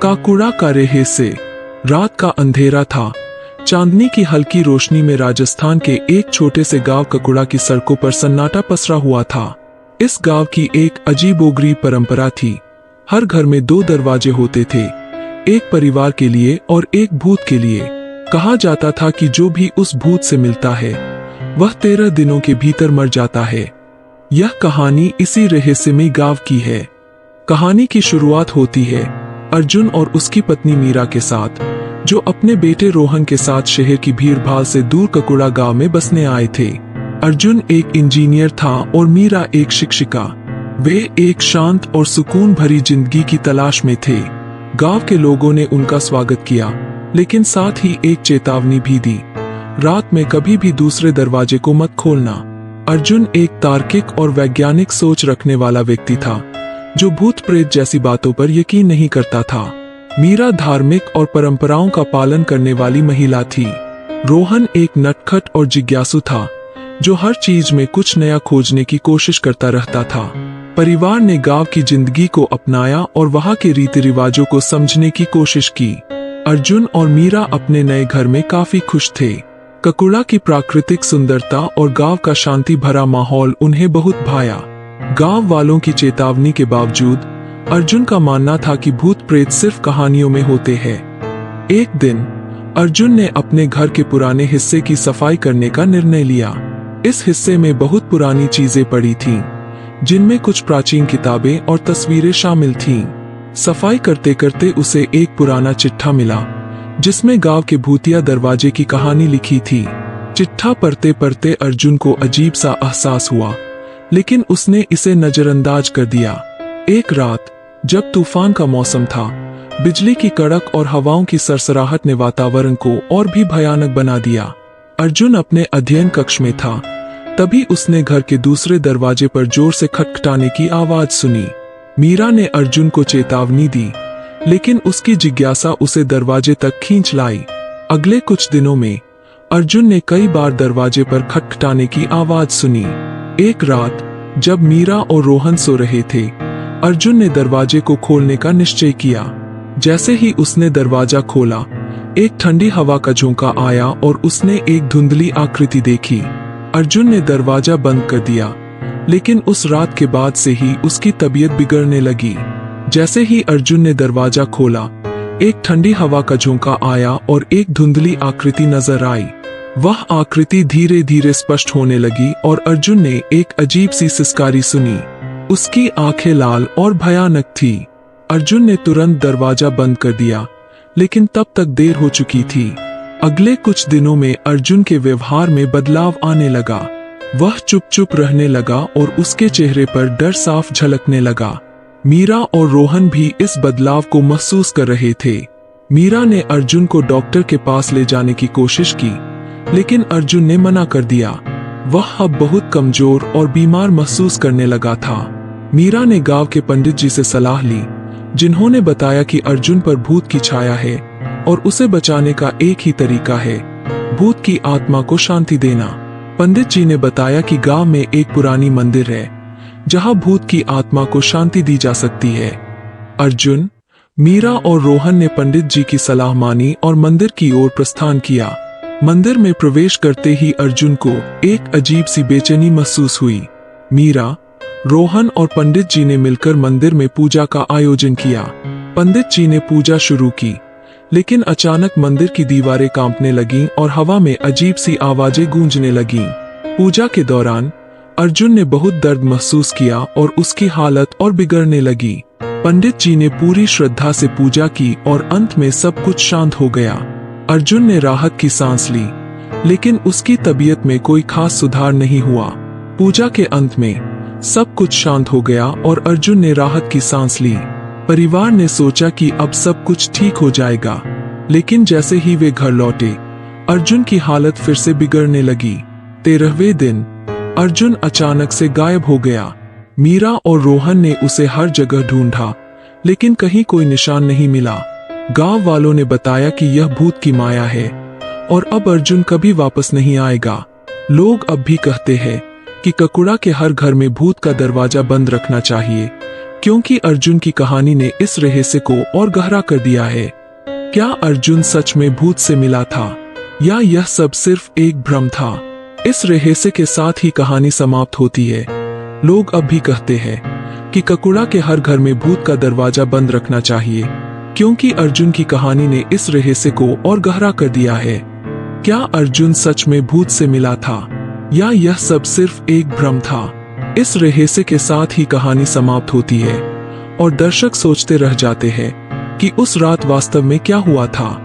काकुड़ा का रहस्य। रात का अंधेरा था। चांदनी की हल्की रोशनी में राजस्थान के एक छोटे से गांव काकुड़ा की सड़कों पर सन्नाटा पसरा हुआ था। इस गांव की एक अजीबोगरीब परंपरा थी। हर घर में 2 दरवाजे होते थे, एक परिवार के लिए और एक भूत के लिए। कहा जाता था कि जो भी उस भूत से मिलता है वह 13 दिनों के भीतर मर जाता है। यह कहानी इसी रहस्यमय गांव की है। कहानी की शुरुआत होती है अर्जुन और उसकी पत्नी मीरा के साथ, जो अपने बेटे रोहन के साथ शहर की भीड़भाड़ से दूर काकुड़ा गांव में बसने आए थे। अर्जुन एक इंजीनियर था और मीरा एक शिक्षिका। वे एक शांत और सुकून भरी जिंदगी की तलाश में थे। गांव के लोगों ने उनका स्वागत किया, लेकिन साथ ही एक चेतावनी भी दी, रात में कभी भी दूसरे दरवाजे को मत खोलना। अर्जुन एक तार्किक और वैज्ञानिक सोच रखने वाला व्यक्ति था, जो भूत प्रेत जैसी बातों पर यकीन नहीं करता था। मीरा धार्मिक और परंपराओं का पालन करने वाली महिला थी। रोहन एक नटखट और जिज्ञासु था, जो हर चीज में कुछ नया खोजने की कोशिश करता रहता था। परिवार ने गांव की जिंदगी को अपनाया और वहां के रीति रिवाजों को समझने की कोशिश की। अर्जुन और मीरा अपने नए घर में काफी खुश थे। काकुड़ा की प्राकृतिक सुंदरता और गांव का शांति भरा माहौल उन्हें बहुत भाया। गांव वालों की चेतावनी के बावजूद अर्जुन का मानना था कि भूत प्रेत सिर्फ कहानियों में होते हैं। एक दिन अर्जुन ने अपने घर के पुराने हिस्से की सफाई करने का निर्णय लिया। इस हिस्से में बहुत पुरानी चीजें पड़ी थीं, जिनमें कुछ प्राचीन किताबें और तस्वीरें शामिल थीं। सफाई करते करते उसे एक पुराना चिट्ठा मिला, जिसमें गांव के भूतिया दरवाजे की कहानी लिखी थी। चिट्ठा पढ़ते पढ़ते अर्जुन को अजीब सा एहसास हुआ, लेकिन उसने इसे नजरअंदाज कर दिया। एक रात जब तूफान का मौसम था, बिजली की कड़क और हवाओं की सरसराहट ने वातावरण को और भी भयानक बना दिया। अर्जुन अपने अध्ययन कक्ष में था, तभी उसने घर के दूसरे दरवाजे पर जोर से खटखटाने की आवाज सुनी। मीरा ने अर्जुन को चेतावनी दी, लेकिन उसकी जिज्ञासा उसे दरवाजे तक खींच लाई। अगले कुछ दिनों में अर्जुन ने कई बार दरवाजे पर खटखटाने की आवाज सुनी। एक रात जब मीरा और रोहन सो रहे थे, अर्जुन ने दरवाजे को खोलने का निश्चय किया। जैसे ही उसने दरवाजा खोला, एक ठंडी हवा का झोंका आया और उसने एक धुंधली आकृति देखी। अर्जुन ने दरवाजा बंद कर दिया, लेकिन उस रात के बाद से ही उसकी तबीयत बिगड़ने लगी। जैसे ही अर्जुन ने दरवाजा खोला, एक ठंडी हवा का झोंका आया और एक धुंधली आकृति नजर आई। वह आकृति धीरे धीरे स्पष्ट होने लगी और अर्जुन ने एक अजीब सी सिसकारी सुनी। उसकी आंखें लाल और भयानक थी। अर्जुन ने तुरंत दरवाजा बंद कर दिया, लेकिन तब तक देर हो चुकी थी। अगले कुछ दिनों में अर्जुन के व्यवहार में बदलाव आने लगा। वह चुप चुप रहने लगा और उसके चेहरे पर डर साफ झलकने लगा। मीरा और रोहन भी इस बदलाव को महसूस कर रहे थे। मीरा ने अर्जुन को डॉक्टर के पास ले जाने की कोशिश की, लेकिन अर्जुन ने मना कर दिया। वह अब बहुत कमजोर और बीमार महसूस करने लगा था। मीरा ने गांव के पंडित जी से सलाह ली, जिन्होंने बताया कि अर्जुन पर भूत की छाया है और उसे बचाने का एक ही तरीका है, भूत की आत्मा को शांति देना। पंडित जी ने बताया कि गांव में एक पुरानी मंदिर है, जहां भूत की आत्मा को शांति दी जा सकती है। अर्जुन, मीरा और रोहन ने पंडित जी की सलाह मानी और मंदिर की ओर प्रस्थान किया। मंदिर में प्रवेश करते ही अर्जुन को एक अजीब सी बेचैनी महसूस हुई। मीरा, रोहन और पंडित जी ने मिलकर मंदिर में पूजा का आयोजन किया। पंडित जी ने पूजा शुरू की, लेकिन अचानक मंदिर की दीवारें कांपने लगीं और हवा में अजीब सी आवाजें गूंजने लगीं। पूजा के दौरान अर्जुन ने बहुत दर्द महसूस किया और उसकी हालत और बिगड़ने लगी। पंडित जी ने पूरी श्रद्धा से पूजा की और अंत में सब कुछ शांत हो गया। अर्जुन ने राहत की सांस ली, लेकिन उसकी तबीयत में कोई खास सुधार नहीं हुआ। पूजा के अंत में सब कुछ शांत हो गया और अर्जुन ने राहत की सांस ली। परिवार ने सोचा कि अब सब कुछ ठीक हो जाएगा, लेकिन जैसे ही वे घर लौटे, अर्जुन की हालत फिर से बिगड़ने लगी। 13वें दिन अर्जुन अचानक से गायब हो गया। मीरा और रोहन ने उसे हर जगह ढूंढा, लेकिन कहीं कोई निशान नहीं मिला। गांव वालों ने बताया कि यह भूत की माया है और अब अर्जुन कभी वापस नहीं आएगा। लोग अब भी कहते हैं कि काकुड़ा के हर घर में भूत का दरवाजा बंद रखना चाहिए, क्योंकि अर्जुन की कहानी ने इस रहस्य को और गहरा कर दिया है। क्या अर्जुन सच में भूत से मिला था या यह सब सिर्फ एक भ्रम था? इस रहस्य के साथ ही कहानी समाप्त होती है। लोग अब भी कहते हैं कि ककुड़ा के हर घर में भूत का दरवाजा बंद रखना चाहिए, क्योंकि अर्जुन की कहानी ने इस रहस्य को और गहरा कर दिया है। क्या अर्जुन सच में भूत से मिला था या यह सब सिर्फ एक भ्रम था? इस रहस्य के साथ ही कहानी समाप्त होती है और दर्शक सोचते रह जाते हैं कि उस रात वास्तव में क्या हुआ था।